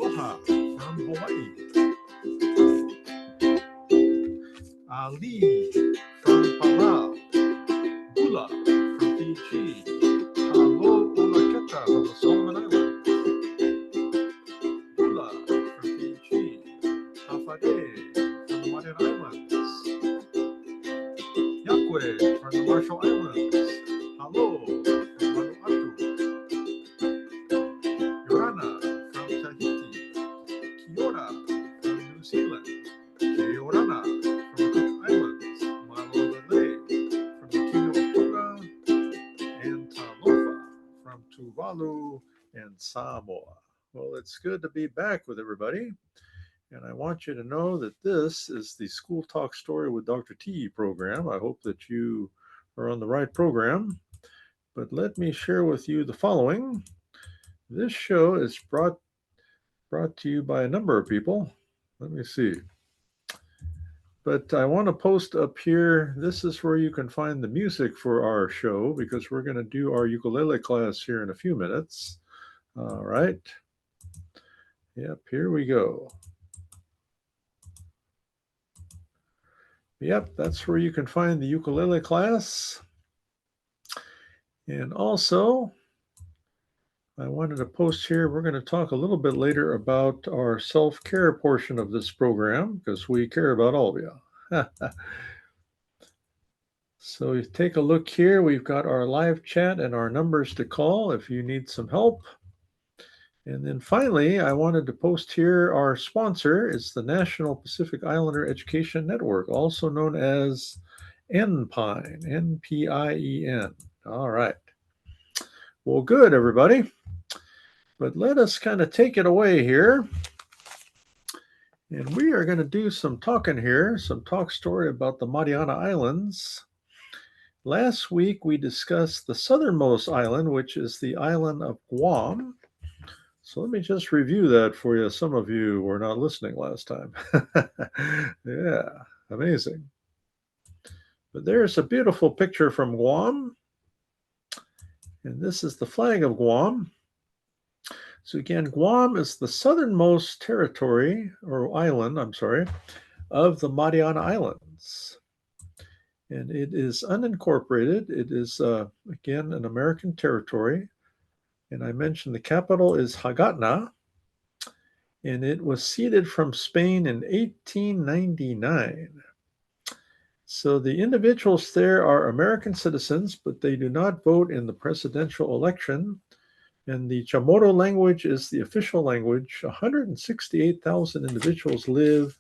Aloha from Hawaii. Ali from Palau. Bula from Fiji. Halo Olaketa from the Solomon Islands. Bula from Fiji. Hafa from the Mariana Islands. Yakwe from the Marshall Islands. Halo from Vanuatu. Yorana from Tahiti. Kiora from New Zealand. Kiorana from the Cook Islands. Malolele from the Kingdom of Tonga. And Talofa from Tuvalu and Samoa. Well, it's good to be back with everybody. And I want you to know that this is the School Talk Story with Dr. T program. I hope that you are on the right program. But let me share with you the following. This show is brought to you by a number of people. Let me see. But I want to post up here. This is where you can find the music for our show because we're going to do our ukulele class here in a few minutes. All right. Yep, here we go. Yep, that's where you can find the ukulele class. And also, I wanted to post here, we're going to talk a little bit later about our self-care portion of this program because we care about all of you. So you take a look here. We've got our live chat and our numbers to call if you need some help. And then finally, I wanted to post here our sponsor is the National Pacific Islander Education Network, also known as NPINE, N-P-I-E-N. All right. Well, good, everybody. But let us kind of take it away here. And we are going to do some talking here, some talk story about the Mariana Islands. Last week, we discussed the southernmost island, which is the island of Guam. So let me just review that for you. Some of you were not listening last time. Yeah, amazing. But there's a beautiful picture from Guam. And this is the flag of Guam. So again, Guam is the southernmost territory, or island, of the Mariana Islands. And it is unincorporated. It is, again, an American territory. And I mentioned the capital is Hagatna. And it was ceded from Spain in 1899. So the individuals there are American citizens, but they do not vote in the presidential election. And the Chamorro language is the official language. 168,000 individuals live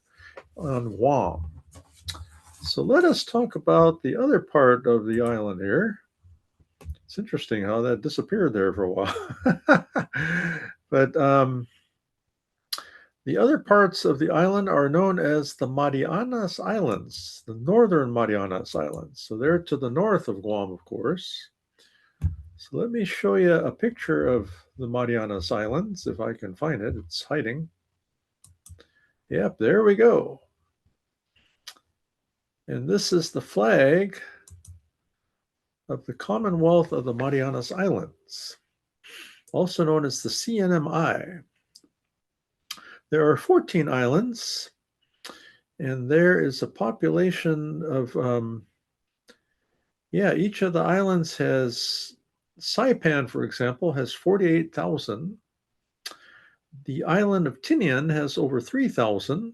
on Guam. So let us talk about the other part of the island here. It's interesting how that disappeared there for a while. But the other parts of the island are known as the Marianas Islands, the northern Marianas Islands. So they're to the north of Guam, of course. So let me show you a picture of the Marianas Islands, if I can find it. It's hiding. Yep, there we go. And this is the flag of the Commonwealth of the Marianas Islands, also known as the CNMI. There are 14 islands, and there is a population of, each of the islands has, Saipan, for example, has 48,000. The island of Tinian has over 3,000.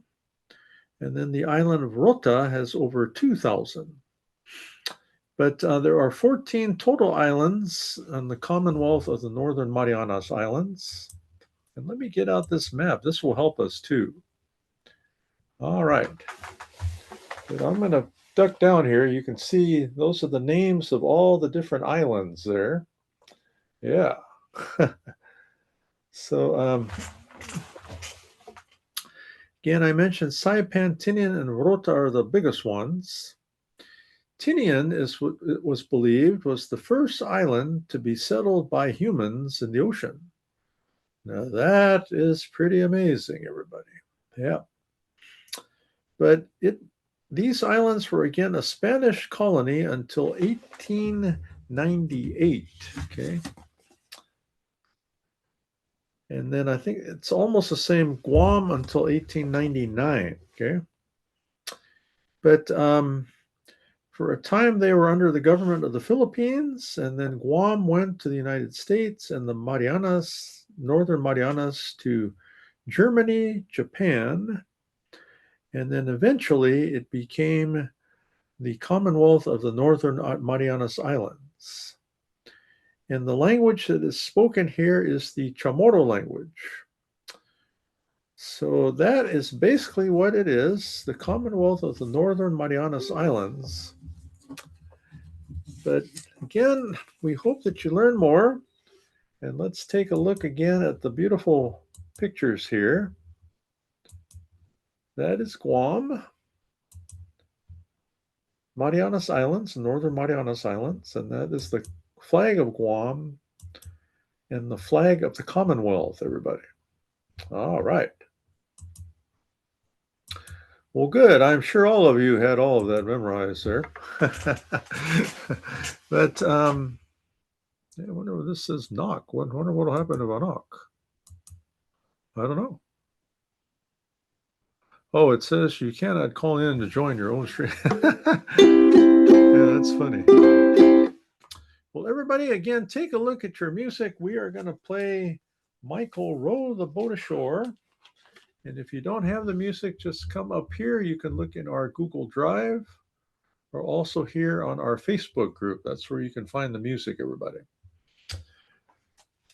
And then the island of Rota has over 2,000. But there are 14 total islands on the Commonwealth of the Northern Marianas Islands. And let me get out this map. This will help us too. All right. But I'm going to duck down here. You can see those are the names of all the different islands there. Yeah. So Again, I mentioned Saipan, Tinian, and Rota are the biggest ones. Tinian was believed was the first island to be settled by humans in the ocean. Now that is pretty amazing, everybody. Yeah. But these islands were again a Spanish colony until 1898. Okay. And then I think it's almost the same Guam until 1899. Okay. But for a time, they were under the government of the Philippines, and then Guam went to the United States, and the Marianas, Northern Marianas, to Germany, Japan, and then eventually it became the Commonwealth of the Northern Marianas Islands. And the language that is spoken here is the Chamorro language. So that is basically what it is, the Commonwealth of the Northern Marianas Islands. But again, we hope that you learn more. And let's take a look again at the beautiful pictures here. That is Guam, Marianas Islands, Northern Marianas Islands, and that is the flag of Guam and the flag of the Commonwealth, everybody. All right. Well, good. I'm sure all of you had all of that memorized there. But I wonder what this says knock. I wonder what will happen if I knock. I don't know. Oh, it says you cannot call in to join your own stream. Yeah, that's funny. Well, everybody, again, take a look at your music. We are going to play Michael Row the Boat Ashore. And if you don't have the music, just come up here. You can look in our Google Drive or also here on our Facebook group. That's where you can find the music, everybody.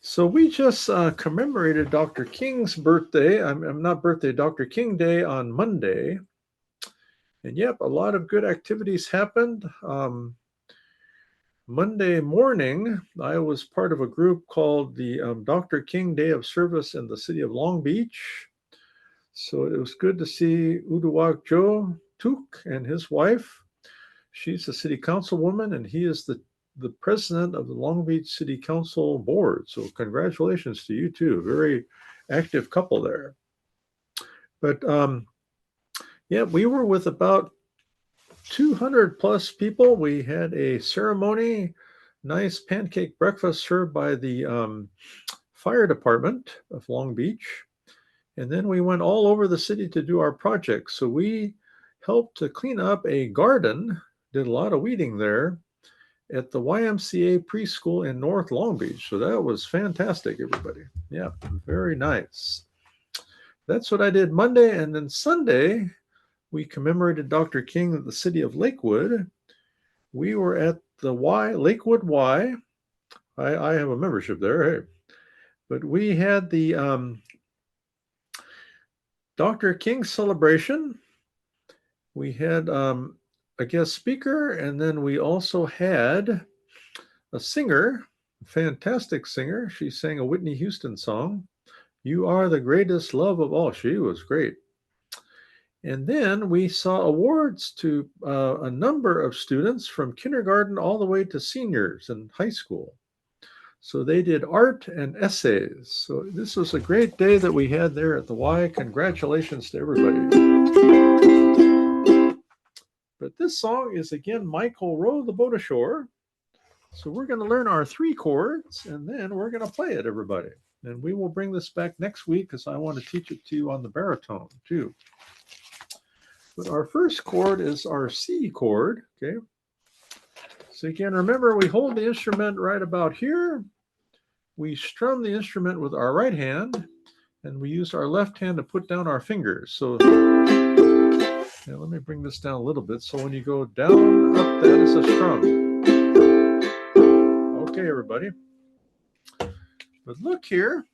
So we just commemorated Dr. King's birthday. I'm not birthday, Dr. King Day on Monday. And yep, a lot of good activities happened. Monday morning, I was part of a group called the Dr. King Day of Service in the city of Long Beach. So it was good to see Uduak Joe Tuk and his wife. She's a city councilwoman, and he is the president of the Long Beach City Council board. So congratulations to you too. Very active couple there. But yeah, we were with about 200 plus people. We had a ceremony, nice pancake breakfast served by the fire department of Long Beach. And then we went all over the city to do our projects. So we helped to clean up a garden, did a lot of weeding there at the YMCA preschool in North Long Beach. So that was fantastic, everybody. Yeah, very nice. That's what I did Monday. And then Sunday, we commemorated Dr. King at the city of Lakewood. We were at the Lakewood Y. I have a membership there, hey. But we had the Dr. King celebration. We had a guest speaker, and then we also had a singer, a fantastic singer. She sang a Whitney Houston song, "You Are the Greatest Love of All." She was great. And then we saw awards to a number of students from kindergarten all the way to seniors in high school. So they did art and essays. So this was a great day that we had there at the Y. Congratulations to everybody. But this song is again Michael Row the Boat Ashore. So we're going to learn our 3 chords and then we're going to play it, everybody. And we will bring this back next week because I want to teach it to you on the baritone too. But our first chord is our C chord, okay? So again, remember we hold the instrument right about here. We strum the instrument with our right hand, and we use our left hand to put down our fingers. So now let me bring this down a little bit. So when you go down, up, that is a strum. Okay, everybody. But look here.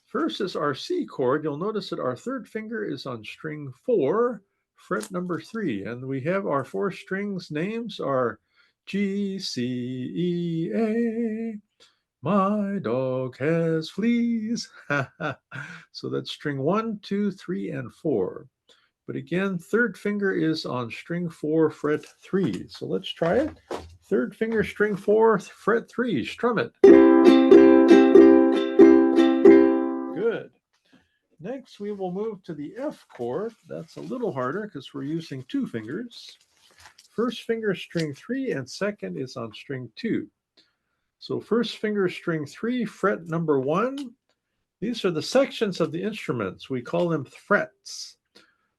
First is our C chord. You'll notice that our third finger is on string 4, fret number 3. And we have our 4 strings names are G, C, E, A, My dog has fleas. So that's string 1, 2, 3, and 4. But again, third finger is on string 4, fret 3. So let's try it. Third finger, string 4, fret 3. Strum it. Good. Next, we will move to the F chord. That's a little harder because we're using 2 fingers. First finger, string 3, and second is on string 2. So first finger, string 3, fret number 1. These are the sections of the instruments. We call them frets.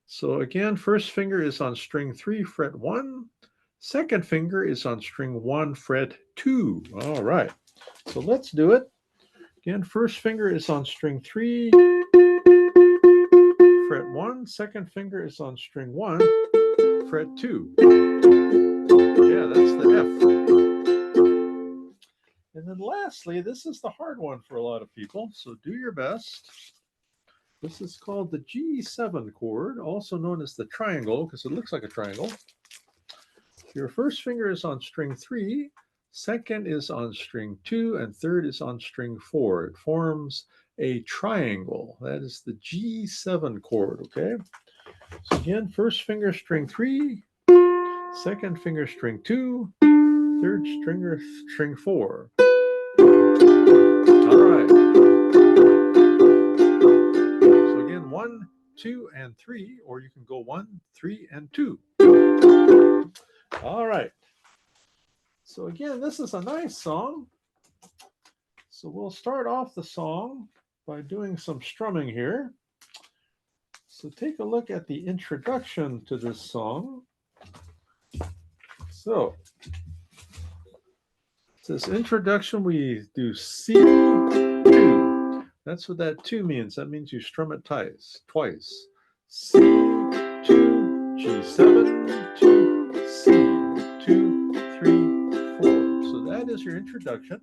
So again, first finger is on string 3, fret 1. Second finger is on string 1, fret 2. All right. So let's do it. Again, first finger is on string 3, fret 1. Second finger is on string 1, fret 2. Yeah, that's the F. And then lastly, this is the hard one for a lot of people, so do your best. This is called the G7 chord, also known as the triangle because it looks like a triangle. Your first finger is on string 3, second is on string 2, and third is on string 4. It forms a triangle. That is the G7 chord, okay? So again, first finger string 3, second finger string 2, third stringer string 4. All right. So again, 1, 2, and 3, or you can go 1, 3, and 2. All right. So again, this is a nice song. So we'll start off the song by doing some strumming here. So take a look at the introduction to this song. So this introduction, we do C2. That's what that 2 means. That means you strum it twice. C2, G7, 2, C2, 3, 4. So that is your introduction.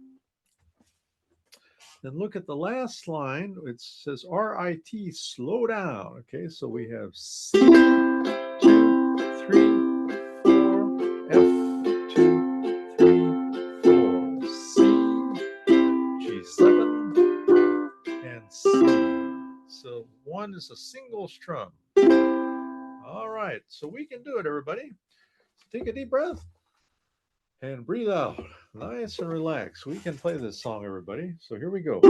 Then look at the last line. It says RIT, slow down. Okay, so we have C, 2, 3, 4, F, 2, 3, 4, C, G7, and C. So 1 is a single strum. All right, so we can do it, everybody. Take a deep breath and breathe out. Nice and relaxed. We can play this song, everybody. So here we go.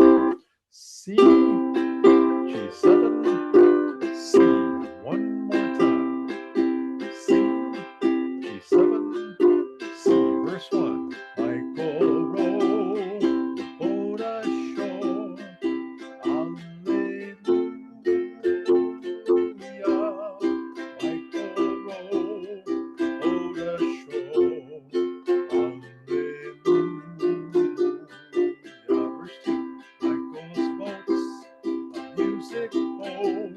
C, G7, C. One more time. C, G7, C. Verse 1. Michael row the boat ashore. Alleluia. Michael row the boat ashore. Verse 2. Michael's boats, a music boat.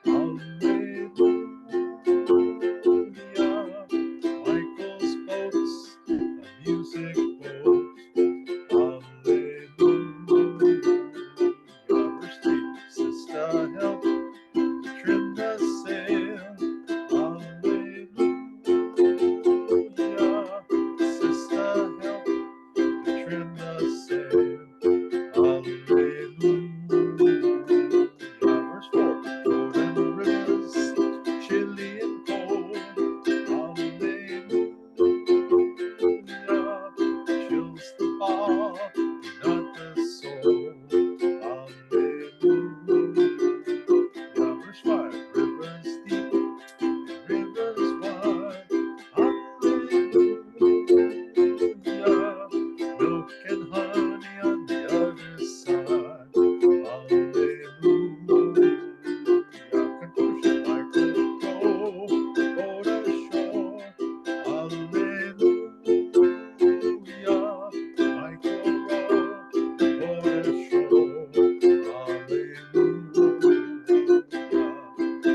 Hallelujah. Michael's boats, a music boat. Hallelujah. Verse 3. Sister, help to trim the sail. Hallelujah. Sister, help to trim the sail. Hallelujah. Verse 4. Golden rivers, chilly and cold. Hallelujah. Chills the body, not the soul. Hallelujah. Verse 5. Rivers deep and rivers wide. Hallelujah. Milk and honey on the other side. Hallelujah. Conclusion. Michael row the boat ashore. Hallelujah. Michael row the boat ashore. Hallelujah.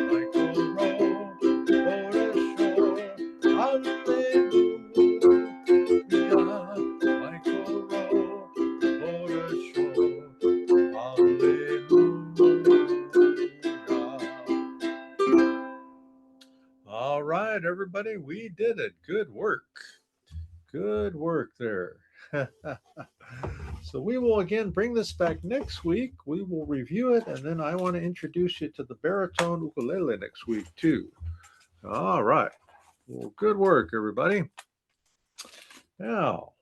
Michael row the boat ashore. Hallelujah. Michael row the boat ashore. Hallelujah. All right, everybody, we did it. Good work. Good work there. So So we will again bring this back next week. We will review it, and then I want to introduce you to the baritone ukulele next week too. All right. Well, good work, everybody. Now,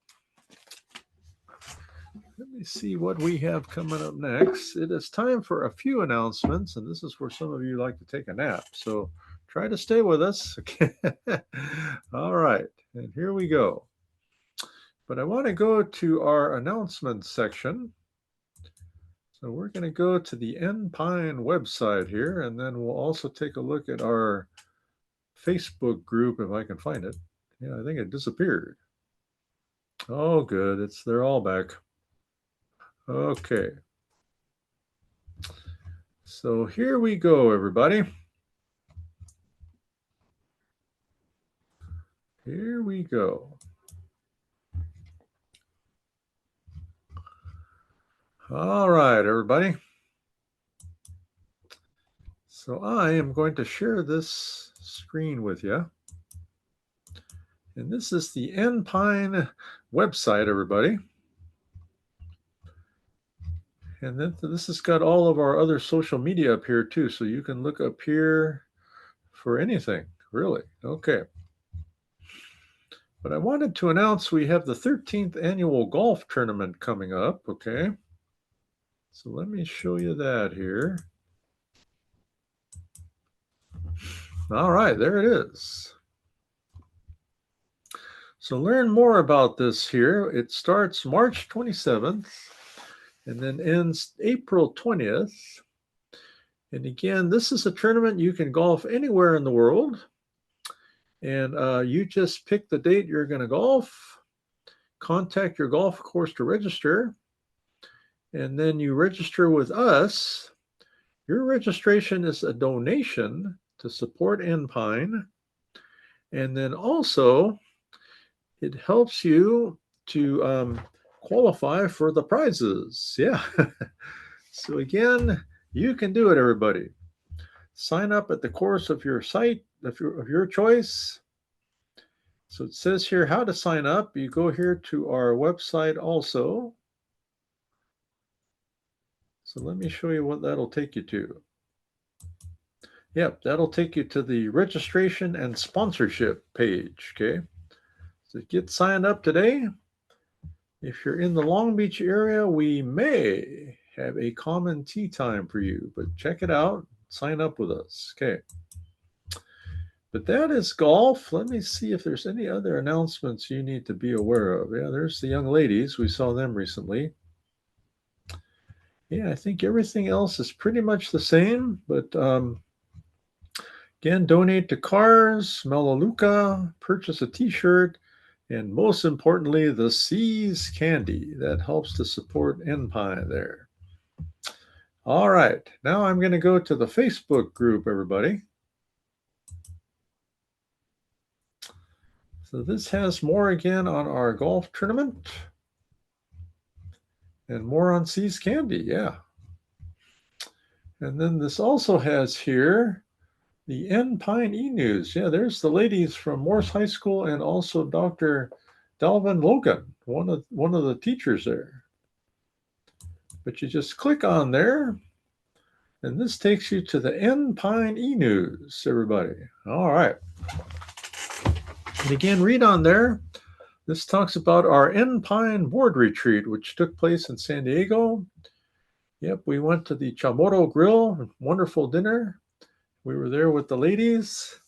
let me see what we have coming up next. It is time for a few announcements, and this is where some of you like to take a nap. So try to stay with us. Okay. All right. And here we go. But I want to go to our announcements section. So we're going to go to the N-Pine website here, and then we'll also take a look at our Facebook group if I can find it. Yeah, I think it disappeared. Oh, good. They're all back. Okay. So here we go, everybody. Here we go. All right, everybody. So I am going to share this screen with you. And this is the N-Pine website, everybody. And then this has got all of our other social media up here too. So you can look up here for anything, really. Okay. But I wanted to announce we have the 13th annual golf tournament coming up. Okay. So let me show you that here. All right, there it is. So learn more about this here. It starts March 27th and then ends April 20th. And again, this is a tournament you can golf anywhere in the world. And you just pick the date you're going to golf, contact your golf course to register, and then you register with us. Your registration is a donation to support N-Pine. And then also, it helps you to qualify for the prizes. Yeah. So again, you can do it, everybody. Sign up at the course of your site of your choice. So it says here how to sign up. You go here to our website also. So let me show you what that'll take you to. Yep, that'll take you to the registration and sponsorship page. Okay. So get signed up today. If you're in the Long Beach area, we may have a common tea time for you, but check it out. Sign up with us. Okay. But that is golf. Let me see if there's any other announcements you need to be aware of. Yeah, there's the young ladies. We saw them recently. Yeah, I think everything else is pretty much the same, but again, donate to Cars, Melaleuca, purchase a t-shirt, and most importantly, the Seas Candy. That helps to support N-Pine there. All right, now I'm going to go to the Facebook group, everybody. So this has more again on our golf tournament and more on Seas Candy, yeah. And then this also has here the N-Pine e-news. Yeah, there's the ladies from Morse High School and also Dr. Dalvin Logan, one of the teachers there. But you just click on there, and this takes you to the N-Pine e-news, everybody. All right. And again, read on there. This talks about our N-Pine board retreat, which took place in San Diego. Yep, we went to the Chamorro Grill, wonderful dinner. We were there with the ladies.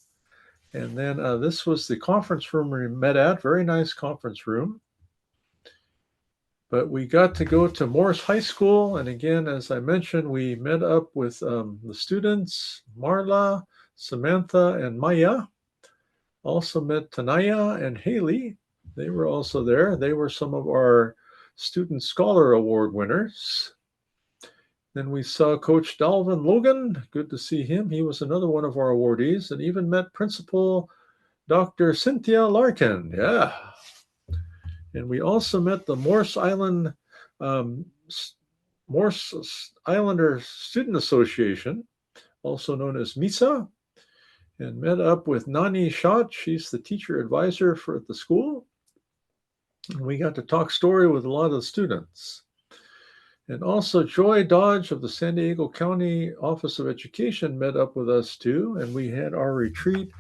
And then this was the conference room we met at, very nice conference room. But we got to go to Morse High School. And again, as I mentioned, we met up with the students, Marla, Samantha, and Maya. Also met Tanaya and Haley. They were also there. They were some of our Student Scholar Award winners. Then we saw Coach Dalvin Logan. Good to see him. He was another one of our awardees, and even met Principal Dr. Cynthia Larkin. Yeah. And we also met the Morse Islander Student Association, also known as MISA, and met up with Nani Schott. She's the teacher advisor at the school. And we got to talk story with a lot of the students. And also Joy Dodge of the San Diego County Office of Education met up with us too, and we had our retreat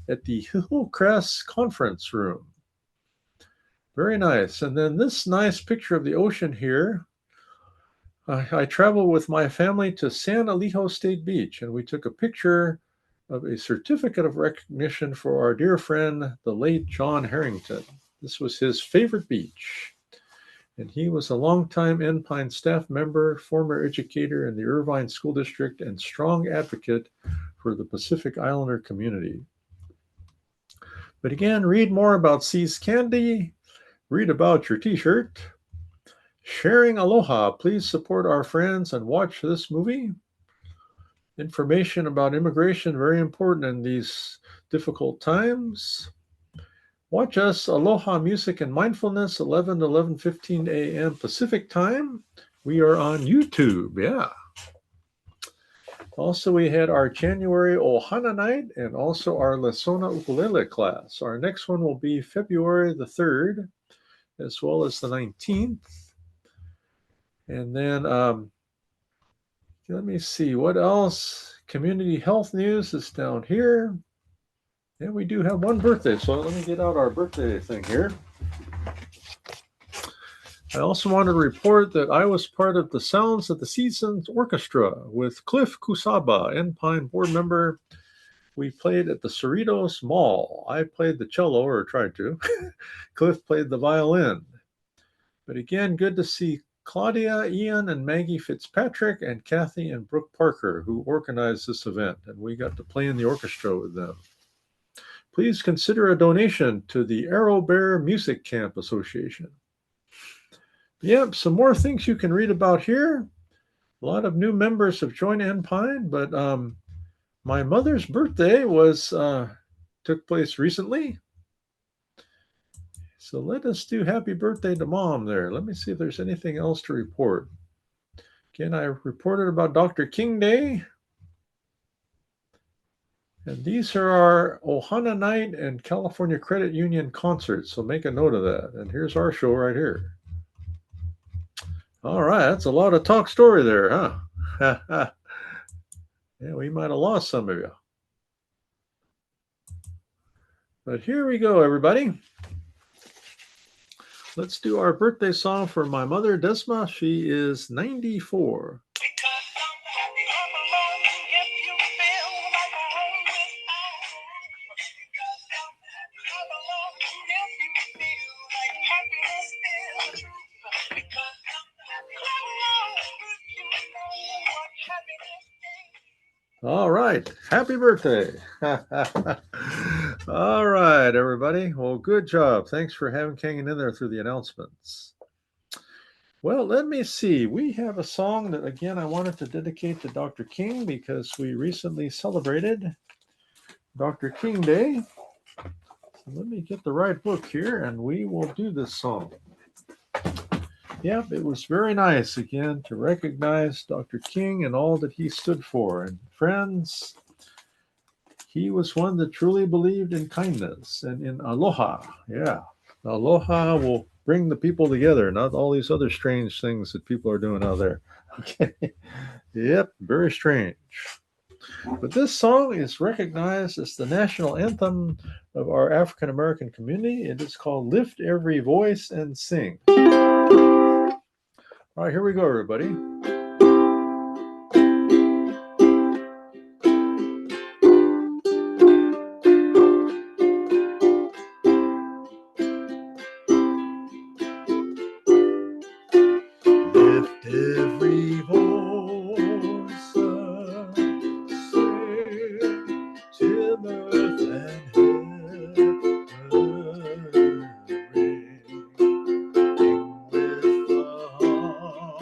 at the Hillcrest Conference Room. Very nice. And then this nice picture of the ocean here. I traveled with my family to San Elijo State Beach, and we took a picture of a certificate of recognition for our dear friend, the late John Harrington. This was his favorite beach. And he was a longtime Enpine staff member, former educator in the Irvine School District, and strong advocate for the Pacific Islander community. But again, read more about Sea's Candy, read about your t-shirt. Sharing Aloha, please support our friends and watch this movie. Information about immigration, very important in these difficult times. Watch us, Aloha Music and Mindfulness, 11 to 11:15 a.m. Pacific time. We are on YouTube, yeah. Also, we had our January Ohana night and also our Lesona Ukulele class. Our next one will be February the 3rd, as well as the 19th. And then, let me see, what else? Community health news is down here. And we do have one birthday, so let me get out our birthday thing here. I also want to report that I was part of the Sounds of the Seasons Orchestra with Cliff Kusaba, Enpine board member. We played at the Cerritos Mall. I played the cello, or tried to. Cliff played the violin. But again, good to see Claudia, Ian, and Maggie Fitzpatrick, and Kathy and Brooke Parker, who organized this event, and we got to play in the orchestra with them. Please consider a donation to the Arrow Bear Music Camp Association. Yep, some more things you can read about here. A lot of new members have joined Enpine, but my mother's birthday took place recently. So let us do happy birthday to Mom there. Let me see if there's anything else to report. Again, I reported about Dr. King Day. And these are our Ohana Night and California Credit Union concerts, so make a note of that. And here's our show right here. All right, that's a lot of talk story there, huh? Yeah, we might have lost some of you. But here we go, everybody. Let's do our birthday song for my mother, Desma. She is 94. All right. Happy birthday. All right, everybody. Well, good job. Thanks for hanging in there through the announcements. Well, let me see. We have a song that, again, I wanted to dedicate to Dr. King because we recently celebrated Dr. King Day. So let me get the right book here and we will do this song. Yep, it was very nice, again, to recognize Dr. King and all that he stood for. And friends, he was one that truly believed in kindness and in aloha. Yeah, aloha will bring the people together, not all these other strange things that people are doing out there. Okay, yep, very strange. But this song is recognized as the national anthem of our African American community. It is called Lift Every Voice and Sing. All right, here we go, everybody. Lift every voice and sing, Timothy and heaven ring with the harp.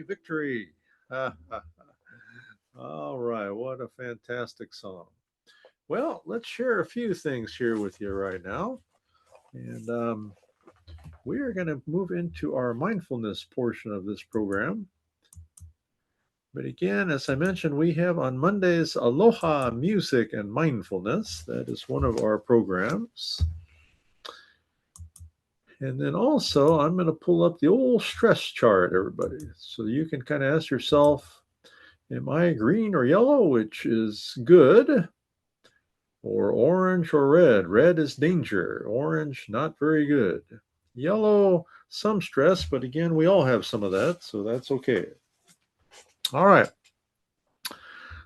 victory, victory. All right, what a fantastic song. Well, let's share a few things here with you right now. And we are going to move into our mindfulness portion of this program. But again, as I mentioned, we have on Mondays Aloha Music and Mindfulness. That is one of our programs. And then also, I'm going to pull up the old stress chart, everybody. So you can kind of ask yourself, am I green or yellow, which is good, or orange or red? Red is danger. Orange, not very good. Yellow, some stress, but again, we all have some of that, so that's okay. All right.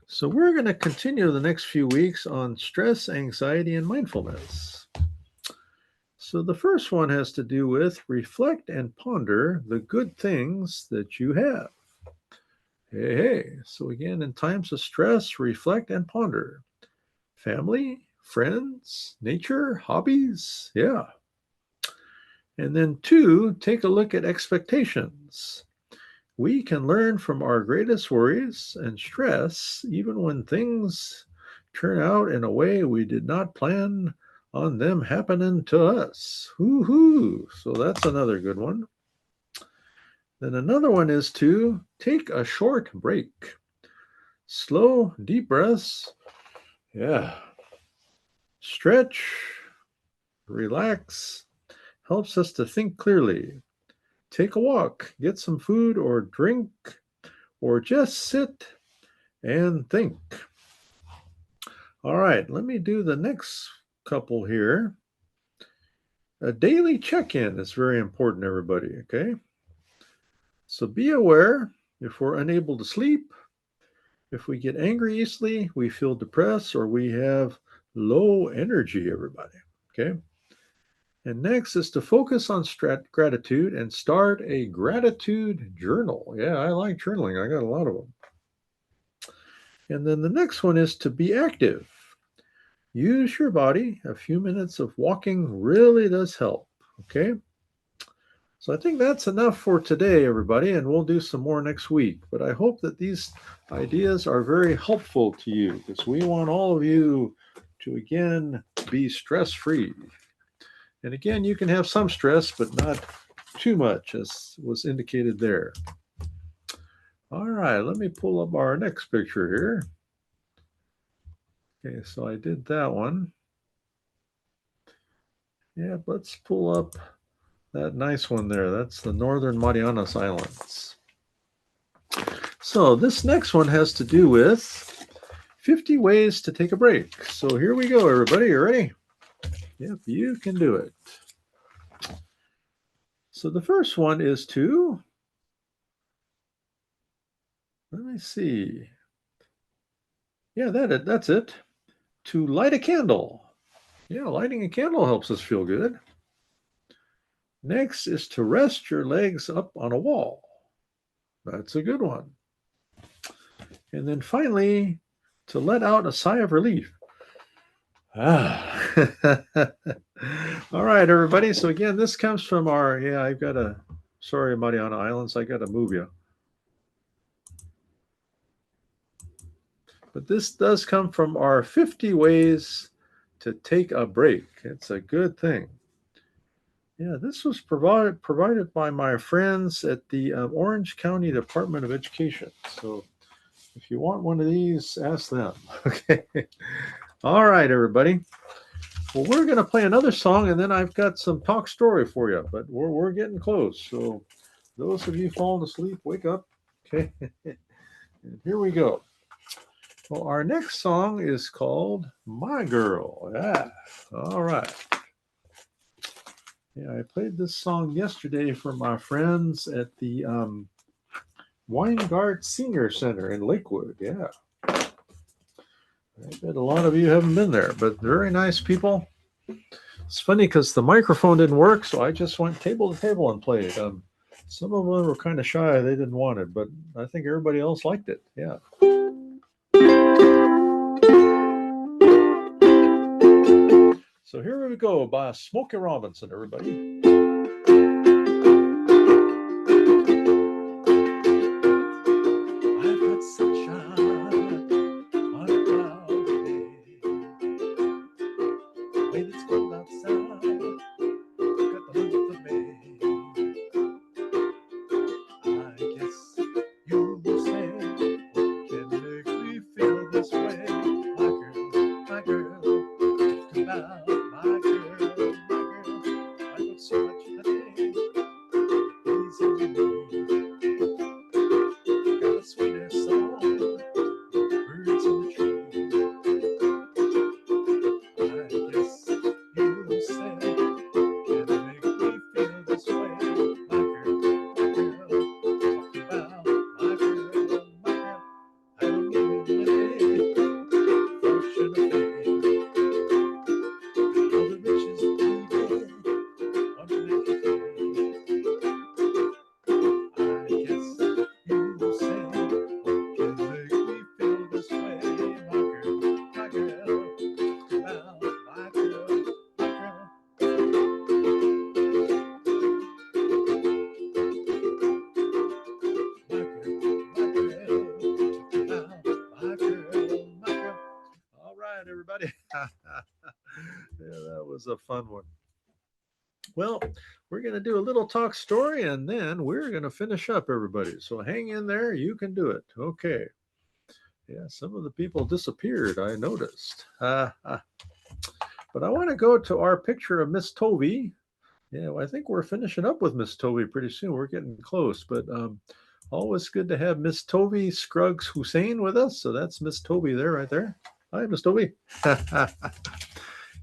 So we're going to continue the next few weeks on stress, anxiety, and mindfulness. So the first one has to do with reflect and ponder the good things that you have. Hey. So again, in times of stress, reflect and ponder. Family, friends, nature, hobbies. Yeah. And then 2, take a look at expectations. We can learn from our greatest worries and stress even when things turn out in a way we did not plan on them happening to us. Hoo-hoo. So that's another good one. Then another one is to take a short break. Slow, deep breaths. Yeah. Stretch, relax, helps us to think clearly. Take a walk, get some food or drink, or just sit and think. All right, let me do the next couple here. A daily check-in is very important, everybody, okay? So be aware if we're unable to sleep, if we get angry easily, we feel depressed, or we have low energy, everybody, okay? And next is to focus on gratitude and start a gratitude journal. Yeah, I like journaling. I got a lot of them. And then the next one is to be active. Use your body. A few minutes of walking really does help. Okay. So I think that's enough for today, everybody, and we'll do some more next week. But I hope that these ideas are very helpful to you because we want all of you to, again, be stress free. And again, you can have some stress, but not too much, as was indicated there. All right, let me pull up our next picture here. Okay, so I did that one. Yeah, let's pull up that nice one there. That's the Northern Mariana Islands. So this next one has to do with 50 ways to take a break. So here we go, everybody. You ready? Yep, you can do it. So the first one is to, let me see. Yeah, that's it. To light a candle. Yeah, lighting a candle helps us feel good. Next is to rest your legs up on a wall. That's a good one. And then finally, to let out a sigh of relief. Ah. All right, everybody. So again, this comes from our, sorry, Mariana Islands, I got to move you. But this does come from our 50 ways to take a break. It's a good thing. Yeah, this was provided by my friends at the Orange County Department of Education. So if you want one of these, ask them. Okay. All right, everybody. Well, we're going to play another song, and then I've got some talk story for you, but we're getting close. So those of you falling asleep, wake up. Okay. And here we go. Well, our next song is called My Girl. Yeah. All right. Yeah, I played this song yesterday for my friends at the Weingart Senior Center in Lakewood. Yeah. I bet a lot of you haven't been there, but very nice people. It's funny because the microphone didn't work, so I just went table to table and played. Some of them were kind of shy. They didn't want it, but I think everybody else liked it. Yeah. So here we go by Smokey Robinson, everybody. everybody. Yeah, that was a fun one. Well, we're going to do a little talk story and then we're going to finish up, everybody. So hang in there. You can do it. Okay. Yeah, some of the people disappeared, I noticed. But I want to go to our picture of Miss Toby. Yeah, well, I think we're finishing up with Miss Toby pretty soon. We're getting close, but always good to have Miss Toby Scruggs Hussein with us. So that's Miss Toby there, right there. Hi, Miss Toby.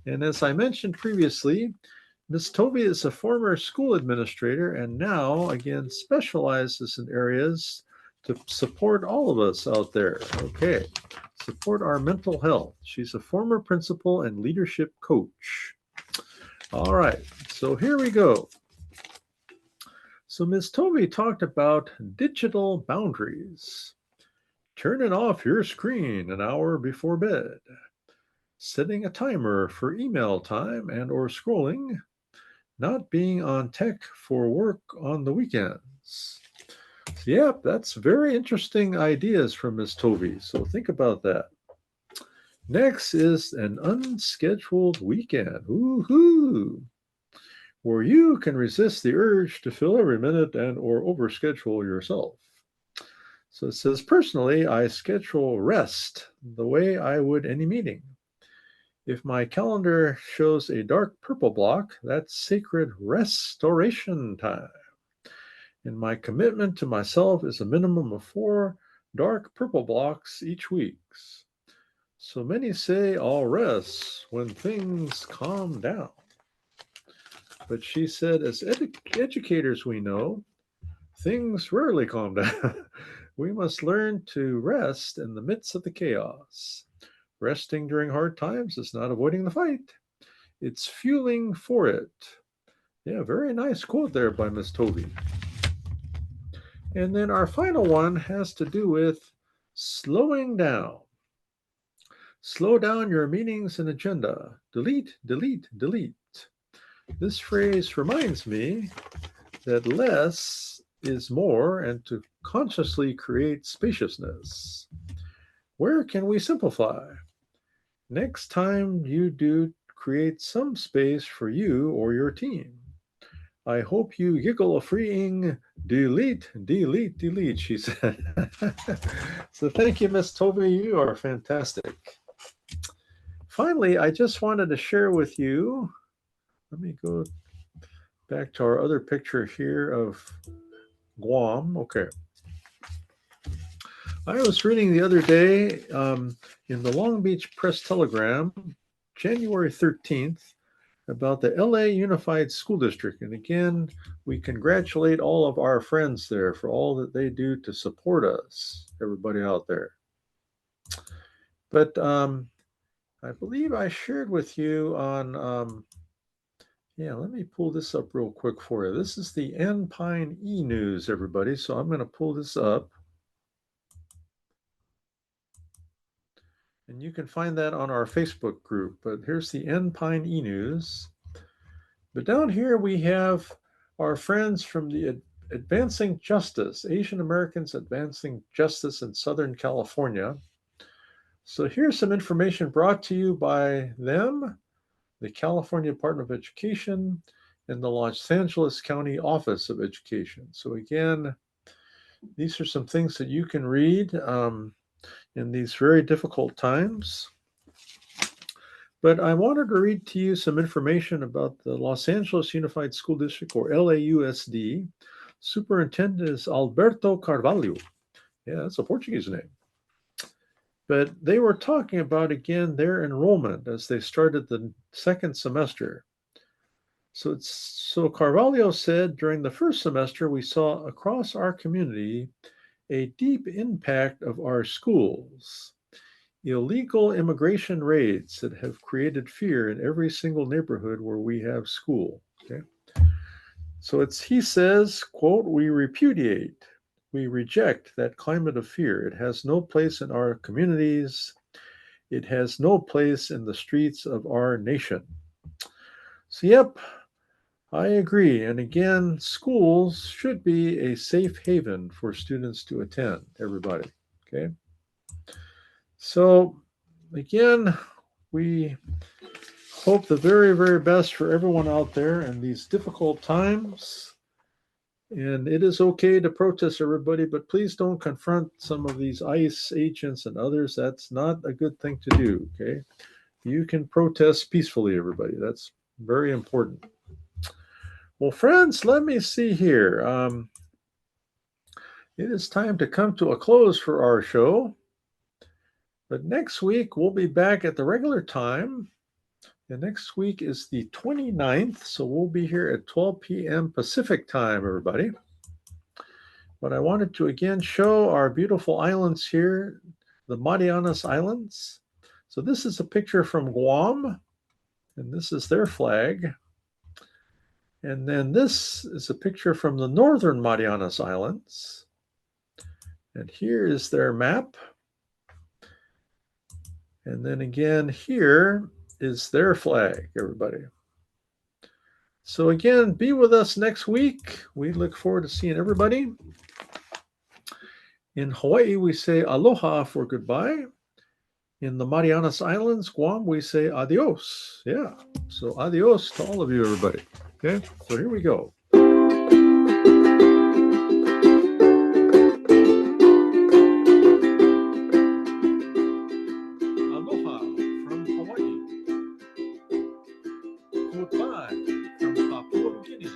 And as I mentioned previously, Miss Toby is a former school administrator and now, again, specializes in areas to support all of us out there. Okay, support our mental health. She's a former principal and leadership coach. All right, so here we go. So Miss Toby talked about digital boundaries. Turning off your screen an hour before bed. Setting a timer for email time and or scrolling. Not being on tech for work on the weekends. So, yep, that's very interesting ideas from Miss Toby. So think about that. Next is an unscheduled weekend. Woohoo! Where you can resist the urge to fill every minute and or overschedule yourself. So it says, personally, I schedule rest the way I would any meeting. If my calendar shows a dark purple block, that's sacred restoration time. And my commitment to myself is a minimum of 4 dark purple blocks each week. So many say I'll rest when things calm down. But she said, as educators, we know things rarely calm down. We must learn to rest in the midst of the chaos. Resting during hard times is not avoiding the fight, it's fueling for it. Yeah, very nice quote there by Miss Toby. And then our final one has to do with slowing down. Slow down your meetings and agenda. Delete, delete, delete. This phrase reminds me that less is more and to consciously create spaciousness. Where can we simplify? Next time you do, create some space for you or your team. I hope you giggle a freeing delete, delete, delete, she said. So thank you, Miss Toby. You are fantastic. Finally, I just wanted to share with you. Let me go back to our other picture here of Guam. Okay. I was reading the other day in the Long Beach Press Telegram, January 13th, about the LA Unified School District. And again, we congratulate all of our friends there for all that they do to support us, everybody out there. But I believe I shared with you on, yeah, let me pull this up real quick for you. This is the Enpine E-News, everybody. So I'm going to pull this up. And you can find that on our Facebook group. But here's the Enpine E-News. But down here we have our friends from the Advancing Justice, Asian Americans Advancing Justice in Southern California. So here's some information brought to you by them, the California Department of Education, and the Los Angeles County Office of Education. So again, these are some things that you can read in these very difficult times. But I wanted to read to you some information about the Los Angeles Unified School District, or LAUSD. Superintendent is Alberto Carvalho. Yeah, that's a Portuguese name. But they were talking about, again, their enrollment as they started the second semester. So Carvalho said, during the first semester, we saw across our community a deep impact of our schools. Illegal immigration raids that have created fear in every single neighborhood where we have school. Okay. So he says, quote, we repudiate, we reject that climate of fear. It has no place in our communities. It has no place in the streets of our nation. So, yep, I agree. And again, schools should be a safe haven for students to attend, everybody. Okay. So, again, We hope the very, very best for everyone out there in these difficult times. And it is okay to protest, everybody, but please don't confront some of these ICE agents and others. That's not a good thing to do, okay? You can protest peacefully, everybody. That's very important. Well, friends, let me see here. It is time to come to a close for our show. But next week, we'll be back at the regular time. And next week is the 29th, so we'll be here at 12 p.m. Pacific time, everybody. But I wanted to again show our beautiful islands here, the Mariana Islands. So this is a picture from Guam, and this is their flag. And then this is a picture from the Northern Marianas Islands. And here is their map. And then again, here is their flag, everybody. So again, be with us next week. We look forward to seeing everybody. In Hawaii, we say aloha for goodbye. In the Marianas Islands, Guam, we say adios. Yeah. So adios to all of you, everybody. Okay. So here we go. Aloha from Hawaii. Goodbye from Papua New Guinea.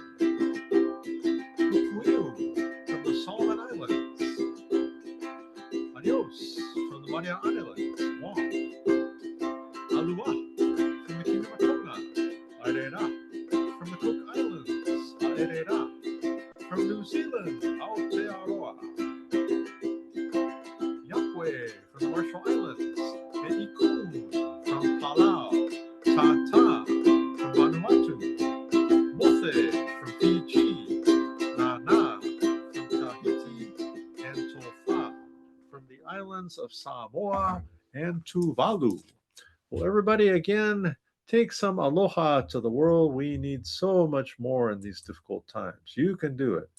Kukuiu from the Solomon Islands. Adios from the Mariana Islands, Guam. Aloha from the Kingdom of Tonga. Arera from the Cook Islands. Aerera from New Zealand. Aotearoa. Yakwe from the Marshall Islands. Eiku from Palau. Tata from Vanuatu. Mothe from Fiji. Nana from Tahiti. And Tofa from the islands of Samoa and Tuvalu. Well, everybody, again, take some aloha to the world. We need so much more in these difficult times. You can do it.